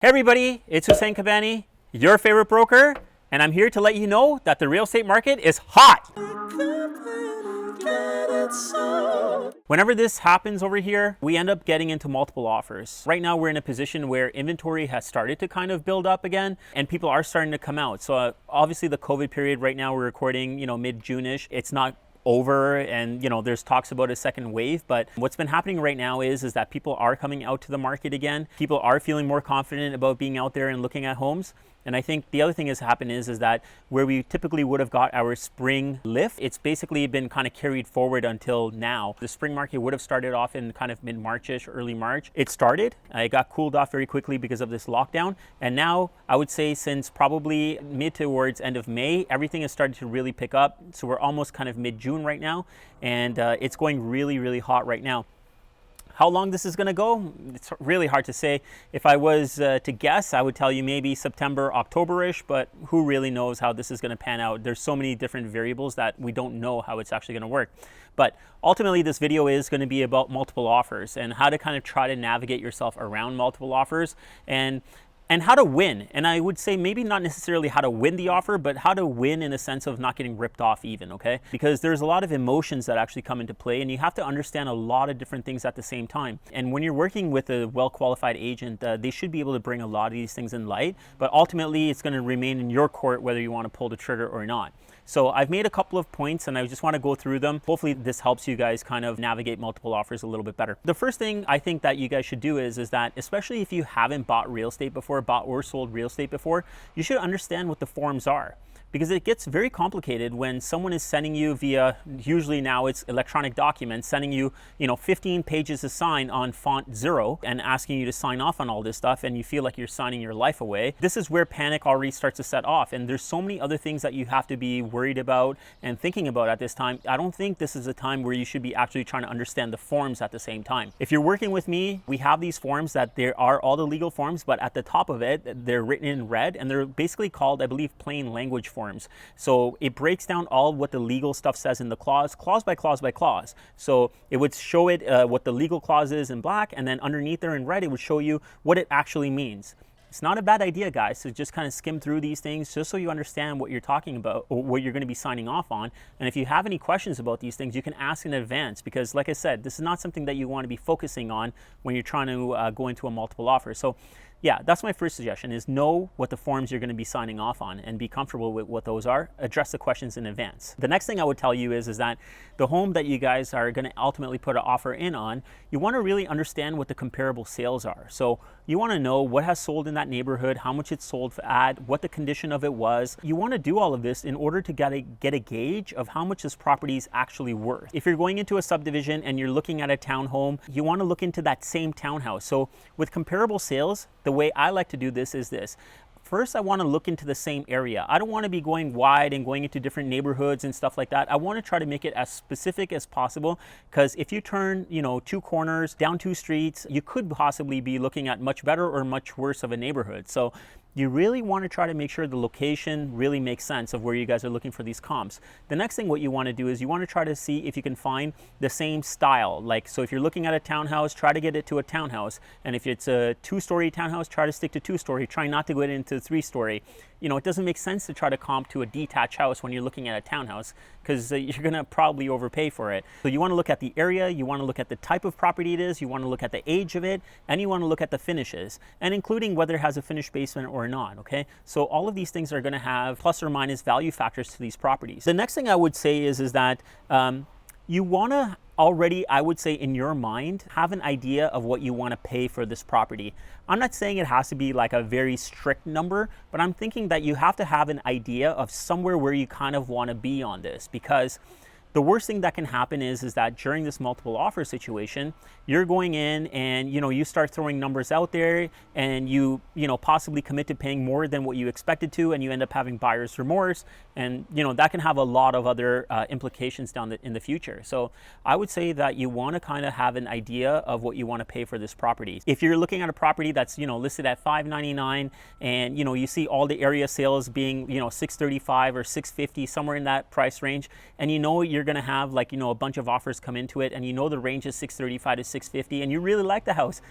Hey everybody, it's Hussein Kabani, your favorite broker, and I'm here to let you know that the real estate market is hot. Whenever this happens over here, we end up getting into multiple offers. Right now we're in a position where inventory has started to kind of build up again and people are starting to come out. So obviously the COVID period right now we're recording, mid-June-ish. It's not over and there's talks about a second wave, but what's been happening right now is that people are coming out to the market again. People are feeling more confident about being out there and looking at homes. And I think the other thing that's happened is that where we typically would have got our spring lift, it's basically been kind of carried forward until now. The spring market would have started off in kind of mid-March-ish, early March. It started, it got cooled off very quickly because of this lockdown. And now I would say since probably mid towards end of May, everything has started to really pick up. So we're almost kind of mid-June right now. And it's going really, really hot right now. How long this is going to go, it's really hard to say. If I was to guess, I would tell you maybe September, October-ish, but who really knows how this is going to pan out? There's so many different variables that we don't know how it's actually going to work. But ultimately, this video is going to be about multiple offers and how to kind of try to navigate yourself around multiple offers and how to win. And I would say maybe not necessarily how to win the offer, but how to win in a sense of not getting ripped off even, okay? Because there's a lot of emotions that actually come into play and you have to understand a lot of different things at the same time. And when you're working with a well-qualified agent, they should be able to bring a lot of these things in light, but ultimately it's gonna remain in your court whether you wanna pull the trigger or not. So I've made a couple of points and I just want to go through them. Hopefully this helps you guys kind of navigate multiple offers a little bit better. The first thing I think that you guys should do is that, especially if you haven't bought real estate before, bought or sold real estate before, you should understand what the forms are. Because it gets very complicated when someone is sending you via, usually now it's electronic documents, sending you, 15 pages to sign on font 0 and asking you to sign off on all this stuff and you feel like you're signing your life away. This is where panic already starts to set off, and there's so many other things that you have to be worried about and thinking about at this time. I don't think this is a time where you should be actually trying to understand the forms at the same time. If you're working with me, we have these forms that there are all the legal forms, but at the top of it, they're written in red and they're basically called, I believe, plain language forms. So it breaks down all what the legal stuff says in the clause by clause by clause. So it would show it what the legal clause is in black, and then underneath there in red, it would show you what it actually means. It's not a bad idea, guys, to just kind of skim through these things just so you understand what you're talking about or what you're going to be signing off on. And if you have any questions about these things, you can ask in advance because, like I said, this is not something that you want to be focusing on when you're trying to go into a multiple offer. So yeah, that's my first suggestion, is know what the forms you're going to be signing off on and be comfortable with what those are. Address the questions in advance. The next thing I would tell you is that the home that you guys are going to ultimately put an offer in on, you want to really understand what the comparable sales are. So you want to know what has sold in that neighborhood, how much it's sold at, what the condition of it was. You want to do all of this in order to get a gauge of how much this property is actually worth. If you're going into a subdivision and you're looking at a townhome, you want to look into that same townhouse. So with comparable sales, the way I like to do this is this. First, I want to look into the same area. I don't want to be going wide and going into different neighborhoods and stuff like that. I want to try to make it as specific as possible, because if you turn, 2 corners, down 2 streets, you could possibly be looking at much better or much worse of a neighborhood. So you really want to try to make sure the location really makes sense of where you guys are looking for these comps. The next thing what you want to do is you want to try to see if you can find the same style. So if you're looking at a townhouse, try to get it to a townhouse. And if it's a 2-story townhouse, try to stick to 2-story. Try not to go into 3-story. It doesn't make sense to try to comp to a detached house when you're looking at a townhouse, because you're going to probably overpay for it. So you want to look at the area, you want to look at the type of property it is, you want to look at the age of it, and you want to look at the finishes, and including whether it has a finished basement or not, okay? So all of these things are going to have plus or minus value factors to these properties. The next thing I would say is that you want to already, I would say, in your mind, have an idea of what you want to pay for this property. I'm not saying it has to be like a very strict number, but I'm thinking that you have to have an idea of somewhere where you kind of want to be on this, because the worst thing that can happen is that during this multiple offer situation, you're going in and you start throwing numbers out there and you possibly commit to paying more than what you expected to, and you end up having buyer's remorse, and that can have a lot of other implications in the future. So I would say that you want to kind of have an idea of what you want to pay for this property. If you're looking at a property that's listed at $599 and you see all the area sales being $635 or $650, somewhere in that price range, and you're going to have a bunch of offers come into it, and the range is $635 to $650, and you really like the house,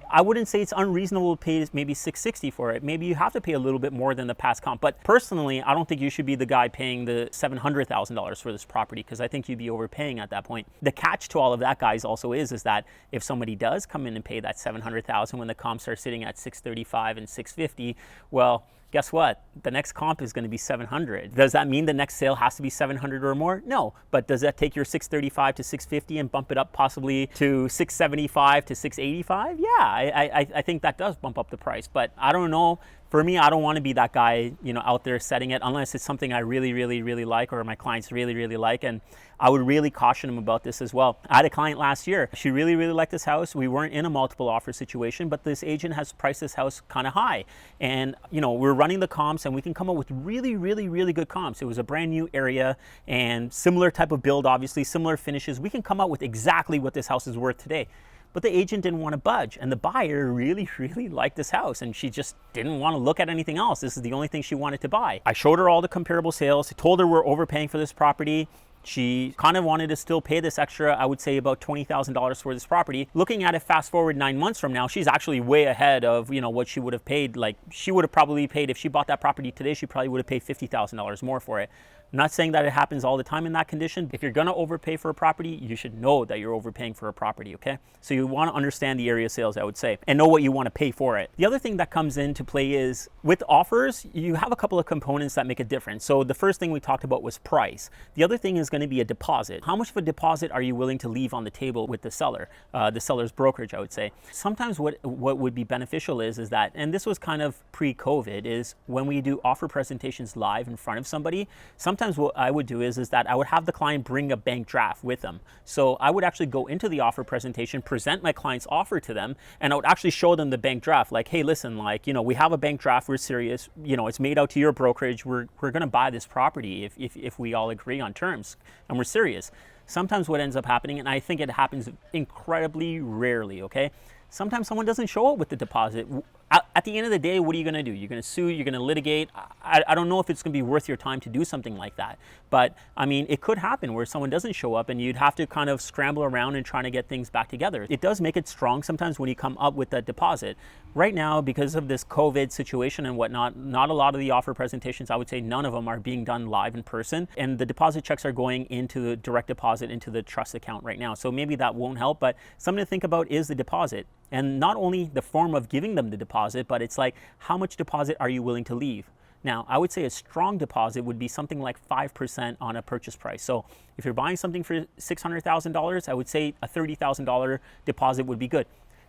I wouldn't say it's unreasonable to pay maybe $660 for it. Maybe you have to pay a little bit more than the past comp. But personally, I don't think you should be the guy paying the $700,000 for this property, because I think you'd be overpaying at that point. The catch to all of that, guys, also is that if somebody does come in and pay that $700,000 when the comps are sitting at $635 and $650, well, guess what? The next comp is going to be $700. Does that mean the next sale has to be $700 or more? No. But does that take your $635 to $650 and bump it up possibly to $675 to $685? Yeah, I think that does bump up the price. But I don't know. For me, I don't want to be that guy, out there setting it, unless it's something I really, really, really like, or my clients really, really like. And I would really caution them about this as well. I had a client last year. She really, really liked this house. We weren't in a multiple offer situation, but this agent has priced this house kind of high. And, we're running the comps, and we can come up with really, really, really good comps. It was a brand new area and similar type of build, obviously, similar finishes. We can come up with exactly what this house is worth today. But the agent didn't want to budge, and the buyer really, really liked this house, and she just didn't want to look at anything else. This is the only thing she wanted to buy. I showed her all the comparable sales. I told her we're overpaying for this property. She kind of wanted to still pay this extra, I would say about $20,000 for this property. Looking at it fast forward 9 months from now, she's actually way ahead of, what she would have paid. Like, she would have probably paid, if she bought that property today, she probably would have paid $50,000 more for it. I'm not saying that it happens all the time in that condition. If you're going to overpay for a property, you should know that you're overpaying for a property, okay? So you want to understand the area sales, I would say, and know what you want to pay for it. The other thing that comes into play is with offers, you have a couple of components that make a difference. So the first thing we talked about was price. The other thing is going to be a deposit. How much of a deposit are you willing to leave on the table with the seller, the seller's brokerage, I would say? Sometimes what would be beneficial is that, and this was kind of pre-COVID, is when we do offer presentations live in front of somebody, sometimes what I would do is that I would have the client bring a bank draft with them. So I would actually go into the offer presentation, present my client's offer to them, and I would actually show them the bank draft. Like, hey, listen, we have a bank draft, we're serious, it's made out to your brokerage, we're going to buy this property if we all agree on terms, and we're serious. Sometimes what ends up happening, and I think it happens incredibly rarely, okay? Sometimes someone doesn't show up with the deposit. At the end of the day, what are you going to do? You're going to sue, you're going to litigate. I don't know if it's going to be worth your time to do something like that. But I mean, it could happen where someone doesn't show up and you'd have to kind of scramble around and trying to get things back together. It does make it strong sometimes when you come up with that deposit. Right now, because of this COVID situation and whatnot, not a lot of the offer presentations, I would say none of them are being done live in person. And the deposit checks are going into the direct deposit into the trust account right now. So maybe that won't help, but something to think about is the deposit. And not only the form of giving them the deposit, but it's like, how much deposit are you willing to leave? Now, I would say a strong deposit would be something like 5% on a purchase price. So if you're buying something for $600,000, I would say a $30,000 deposit would be good.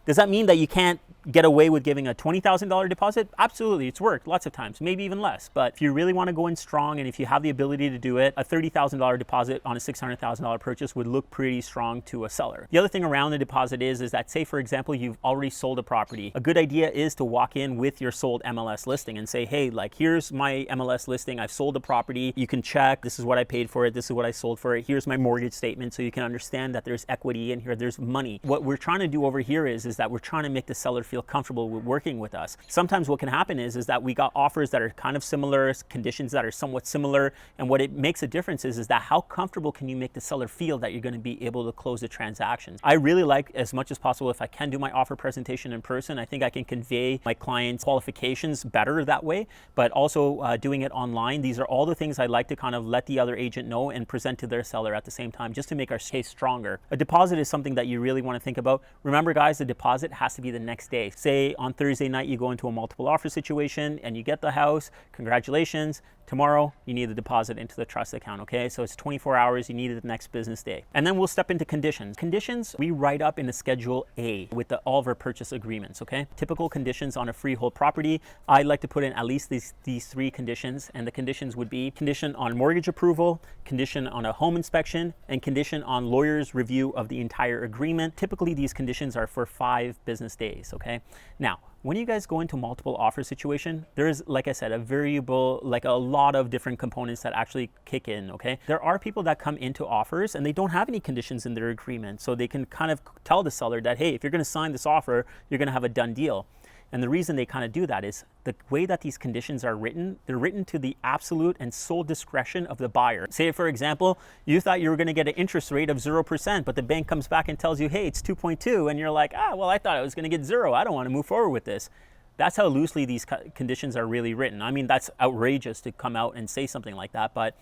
Does that mean that you can't get away with giving a $20,000 deposit? Absolutely, it's worked lots of times, maybe even less. But if you really want to go in strong and if you have the ability to do it, a $30,000 deposit on a $600,000 purchase would look pretty strong to a seller. The other thing around the deposit is that, say for example, you've already sold a property. A good idea is to walk in with your sold MLS listing and say, hey, here's my MLS listing. I've sold the property. You can check. This is what I paid for it. This is what I sold for it. Here's my mortgage statement, so you can understand that there's equity in here. There's money. What we're trying to do over here is that we're trying to make the seller feel comfortable with working with us. Sometimes what can happen is that we got offers that are kind of similar, conditions that are somewhat similar, and what it makes a difference is that how comfortable can you make the seller feel that you're going to be able to close the transactions. I really like, as much as possible, if I can do my offer presentation in person. I think I can convey my client's qualifications better that way, but also doing it online. These are all the things I like to kind of let the other agent know and present to their seller at the same time, just to make our case stronger. A deposit is something that you really want to think about. Remember, guys, the deposit has to be the next day. Say on Thursday night you go into a multiple offer situation and you get the house. Congratulations. Tomorrow you need the deposit into the trust account, okay? So it's 24 hours, you need it the next business day. And then we'll step into conditions. Conditions we write up in the Schedule A with all of our purchase agreements, okay? Typical conditions on a freehold property. I like to put in at least these three conditions, and the conditions would be condition on mortgage approval, condition on a home inspection, and condition on lawyer's review of the entire agreement. Typically these conditions are for 5 business days, okay? Now, when you guys go into multiple offer situation, there's, like I said, a variable, like a lot of different components that actually kick in, okay? There are people that come into offers and they don't have any conditions in their agreement. So they can kind of tell the seller that, hey, if you're going to sign this offer, you're going to have a done deal. And the reason they kind of do that is the way that these conditions are written, they're written to the absolute and sole discretion of the buyer. Say, for example, you thought you were going to get an interest rate of 0%, but the bank comes back and tells you, hey, it's 2.2, and you're like, well, I thought I was going to get 0. I don't want to move forward with this. That's how loosely these conditions are really written. I mean, that's outrageous to come out and say something like that, but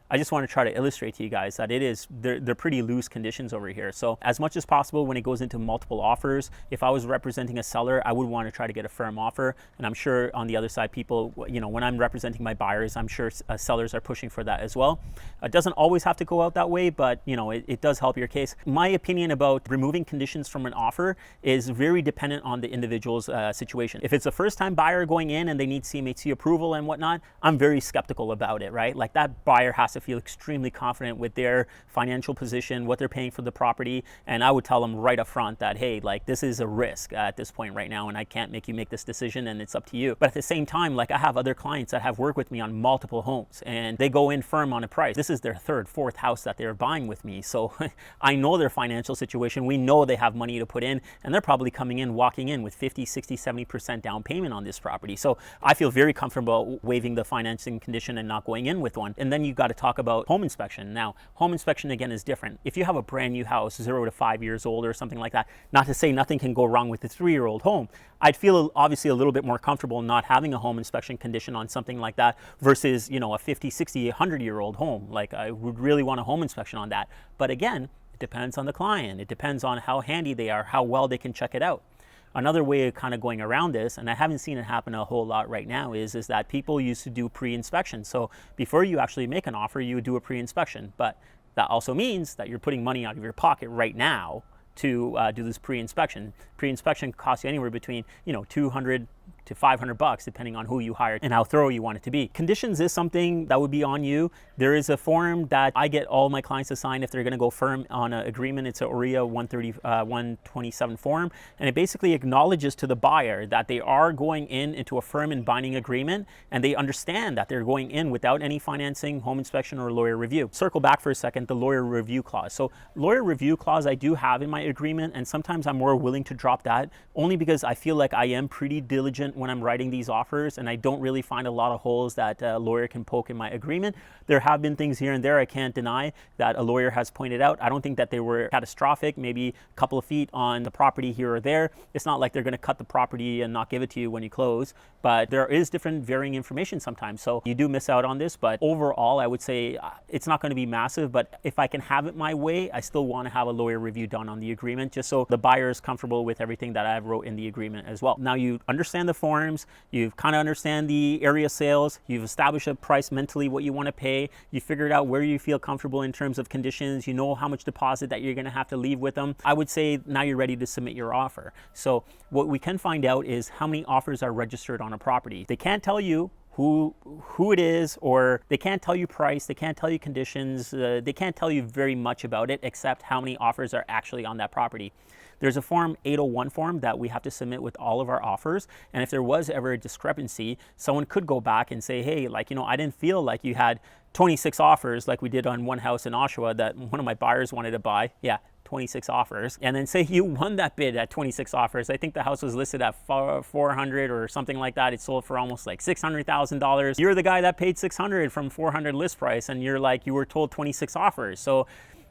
I just want to try to illustrate to you guys that they're pretty loose conditions over here. So as much as possible, when it goes into multiple offers, if I was representing a seller, I would want to try to get a firm offer. And I'm sure on the other side, people, when I'm representing my buyers, I'm sure sellers are pushing for that as well. It doesn't always have to go out that way, but it does help your case. My opinion about removing conditions from an offer is very dependent on the individual's situation. If it's a first-time buyer going in and they need CMHC approval and whatnot, I'm very skeptical about it, right? Like, that buyer has to feel extremely confident with their financial position, what they're paying for the property, and I would tell them right up front that, hey, like, this is a risk at this point right now, and I can't make you make this decision, and it's up to you. But at the same time, like, I have other clients that have worked with me on multiple homes, and they go in firm on a price. This is their third, fourth house that they're buying with me, so I know their financial situation. We know they have money to put in, and they're probably walking in with 50, 60, 70% down payment on this property. So I feel very comfortable waiving the financing condition and not going in with one. And then you got to talk about home inspection. Now, home inspection again is different. If you have a brand new house, 0 to 5 years old or something like that, not to say nothing can go wrong with a 3-year-old home, I'd feel obviously a little bit more comfortable not having a home inspection condition on something like that versus, a 50, 60, 100-year-old home. Like, I would really want a home inspection on that. But again, it depends on the client. It depends on how handy they are, how well they can check it out. Another way of kind of going around this, and I haven't seen it happen a whole lot right now, is that people used to do pre-inspection. So before you actually make an offer, you would do a pre-inspection. But that also means that you're putting money out of your pocket right now to do this pre-inspection. Pre-inspection costs you anywhere between, $200 to $500, depending on who you hired and how thorough you want it to be. Conditions is something that would be on you. There is a form that I get all my clients to sign if they're going to go firm on an agreement. It's a OREA 127 form, and it basically acknowledges to the buyer that they are going into a firm and binding agreement, and they understand that they're going in without any financing, home inspection, or lawyer review. Circle back for a second, the lawyer review clause. So lawyer review clause I do have in my agreement, and sometimes I'm more willing to drop that only because I feel like I am pretty diligent when I'm writing these offers, and I don't really find a lot of holes that a lawyer can poke in my agreement. There have been things here and there I can't deny that a lawyer has pointed out. I don't think that they were catastrophic, maybe a couple of feet on the property here or there. It's not like they're going to cut the property and not give it to you when you close, but there is different varying information sometimes, so you do miss out on this. But overall, I would say it's not going to be massive, but if I can have it my way, I still want to have a lawyer review done on the agreement just so the buyer is comfortable with everything that I wrote in the agreement as well. Now, you understand the forms, you kind of understand the area sales, you've established a price mentally, what you want to pay, you figured out where you feel comfortable in terms of conditions, you know how much deposit that you're going to have to leave with them. I would say now you're ready to submit your offer. So what we can find out is how many offers are registered on a property. They can't tell you who it is, or they can't tell you price, they can't tell you conditions, they can't tell you very much about it except how many offers are actually on that property. There's a form 801 form that we have to submit with all of our offers, and if there was ever a discrepancy, someone could go back and say, hey, I didn't feel like you had 26 offers like we did on one house in Oshawa that one of my buyers wanted to buy. Yeah, 26 offers, and then say you won that bid at 26 offers. I think the house was listed at 400 or something like that. It sold for almost like $600,000. You're the guy that paid 600 from 400 list price, and you were told 26 offers. So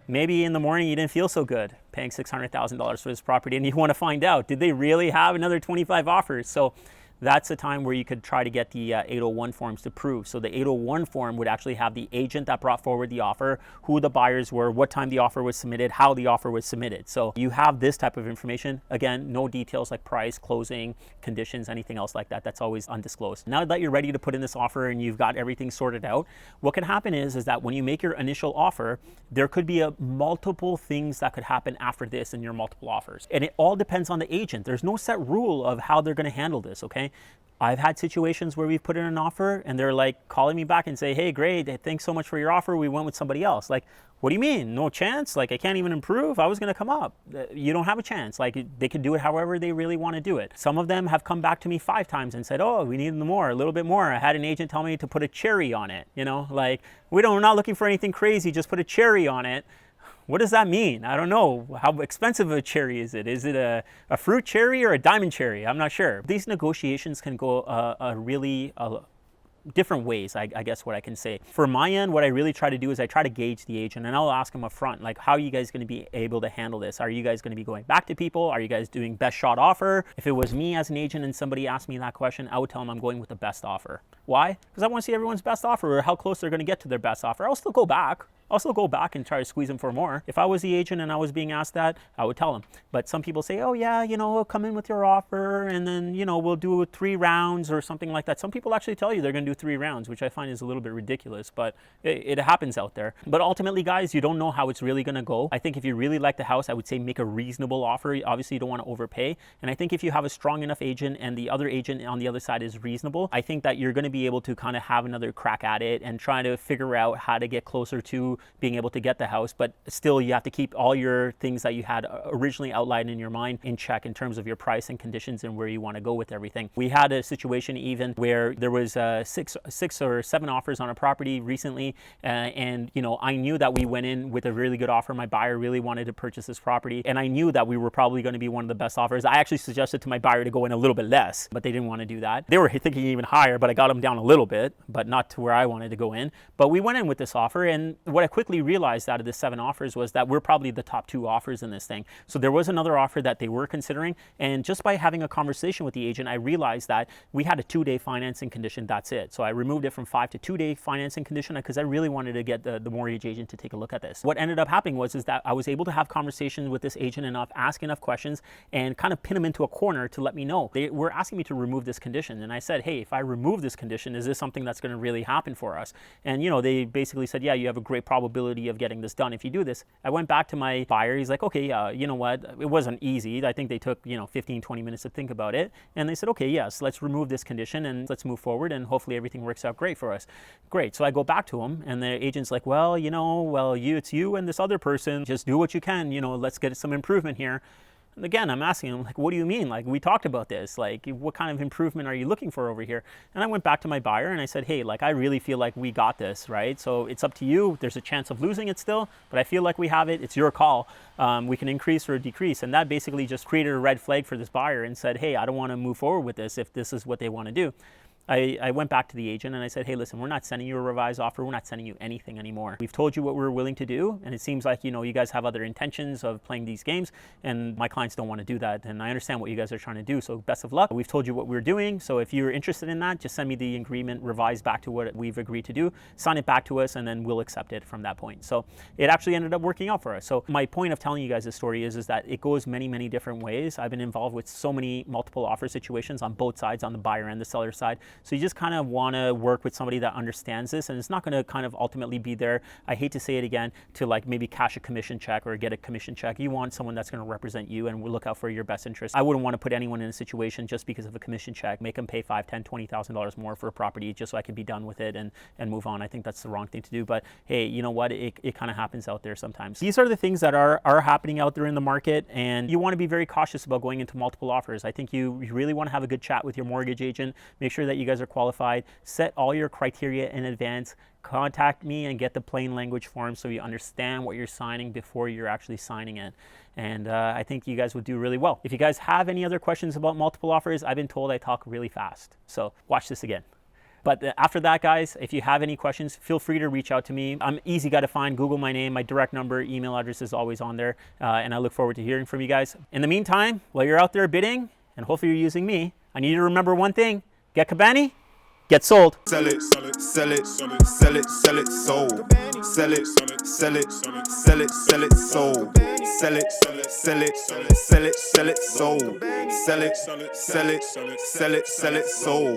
maybe in the morning you didn't feel so good paying $600,000 for this property, and you want to find out, did they really have another 25 offers? So that's a time where you could try to get the 801 forms to prove. So the 801 form would actually have the agent that brought forward the offer, who the buyers were, what time the offer was submitted, how the offer was submitted. So you have this type of information. Again, no details like price, closing, conditions, anything else like that. That's always undisclosed. Now that you're ready to put in this offer and you've got everything sorted out, what can happen is that when you make your initial offer, there could be multiple things that could happen after this in your multiple offers. And it all depends on the agent. There's no set rule of how they're going to handle this, okay? I've had situations where we've put in an offer and they're like calling me back and say, hey, great, thanks so much for your offer. We went with somebody else. Like, what do you mean? No chance? Like, I can't even improve? I was going to come up. You don't have a chance. Like, they could do it however they really want to do it. Some of them have come back to me 5 times and said, oh, we need more, a little bit more. I had an agent tell me to put a cherry on it. Like, we're not looking for anything crazy, just put a cherry on it. What does that mean? I don't know. How expensive a cherry is it? Is it a fruit cherry or a diamond cherry? I'm not sure. These negotiations can go different ways, I guess what I can say. For my end, what I really try to do is I try to gauge the agent, and I'll ask them up front, like, how are you guys going to be able to handle this? Are you guys going to be going back to people? Are you guys doing best shot offer? If it was me as an agent and somebody asked me that question, I would tell them I'm going with the best offer. Why? Because I want to see everyone's best offer or how close they're going to get to their best offer. I'll still go back. And try to squeeze them for more. If I was the agent and I was being asked that, I would tell them. But some people say, oh yeah, we'll come in with your offer and then, we'll do 3 rounds or something like that. Some people actually tell you they're going to do 3 rounds, which I find is a little bit ridiculous, but it happens out there. But ultimately, guys, you don't know how it's really going to go. I think if you really like the house, I would say make a reasonable offer. Obviously, you don't want to overpay. And I think if you have a strong enough agent and the other agent on the other side is reasonable, I think that you're going to be able to kind of have another crack at it and try to figure out how to get closer to being able to get the house. But still, you have to keep all your things that you had originally outlined in your mind in check in terms of your price and conditions and where you want to go with everything. We had a situation even where there was 6 or 7 offers on a property recently, and I knew that we went in with a really good offer. My buyer really wanted to purchase this property, and I knew that we were probably going to be one of the best offers. I actually suggested to my buyer to go in a little bit less, but they didn't want to do that. They were thinking even higher, but I got them down a little bit, but not to where I wanted to go in. But we went in with this offer, and what I quickly realized out of the 7 offers was that we're probably the top 2 offers in this thing. So there was another offer that they were considering, and just by having a conversation with the agent, I realized that we had a 2-day financing condition. That's it. So I removed it from 5 to 2-day financing condition because I really wanted to get the mortgage agent to take a look at this. What ended up happening was that I was able to have conversations with this agent enough, ask enough questions, and kind of pin them into a corner to let me know. They were asking me to remove this condition, and I said, hey, if I remove this condition, is this something that's going to really happen for us? And they basically said, yeah, you have a great probability of getting this done if you do this. I went back to my buyer. He's like, okay, you know what? It wasn't easy. I think they took 15, 20 minutes to think about it, and they said, okay, yes, let's remove this condition and let's move forward, and hopefully everything works out great for us. Great. So I go back to him, and the agent's like, well, it's you and this other person. Just do what you can. Let's get some improvement here. And again, I'm asking him, like, what do you mean? Like, we talked about this. Like, what kind of improvement are you looking for over here? And I went back to my buyer and I said, hey, like, I really feel like we got this, right? So it's up to you. There's a chance of losing it still, but I feel like we have it. It's your call. We can increase or decrease. And that basically just created a red flag for this buyer and said, hey, I don't want to move forward with this if this is what they want to do. I went back to the agent and I said, hey, listen, we're not sending you a revised offer. We're not sending you anything anymore. We've told you what we're willing to do. And it seems like, you guys have other intentions of playing these games, and my clients don't want to do that. And I understand what you guys are trying to do. So best of luck. We've told you what we're doing. So if you're interested in that, just send me the agreement revised back to what we've agreed to do, sign it back to us, and then we'll accept it from that point. So it actually ended up working out for us. So my point of telling you guys this story is that it goes many, many different ways. I've been involved with so many multiple offer situations on both sides, on the buyer and the seller side. So you just kind of want to work with somebody that understands this, and it's not going to kind of ultimately be there, I hate to say it again, to like maybe cash a commission check or get a commission check. You want someone that's going to represent you and will look out for your best interest. I wouldn't want to put anyone in a situation just because of a commission check, make them pay $5,000, $10,000, $20,000 more for a property just so I can be done with it and move on. I think that's the wrong thing to do, but hey, you know what? It kind of happens out there sometimes. These are the things that are happening out there in the market, and you want to be very cautious about going into multiple offers. I think you really want to have a good chat with your mortgage agent, make sure that you guys are qualified, set all your criteria in advance, contact me and get the plain language form so you understand what you're signing before you're actually signing it. And I think you guys would do really well. If you guys have any other questions about multiple offers, I've been told I talk really fast. So watch this again. But after that, guys, if you have any questions, feel free to reach out to me. I'm easy guy to find. Google my name, my direct number, email address is always on there. And I look forward to hearing from you guys. In the meantime, while you're out there bidding, and hopefully you're using me, I need you to remember one thing. Get Kabani, get sold. Sell it, sell it, sell it, sell it, sell it, sold. Sell it, sell it, sell it, sell it, sold. Sell it, sell it, sell it, sell it, sell it, sold. Sell it, sell it, sell it, sell it, sold.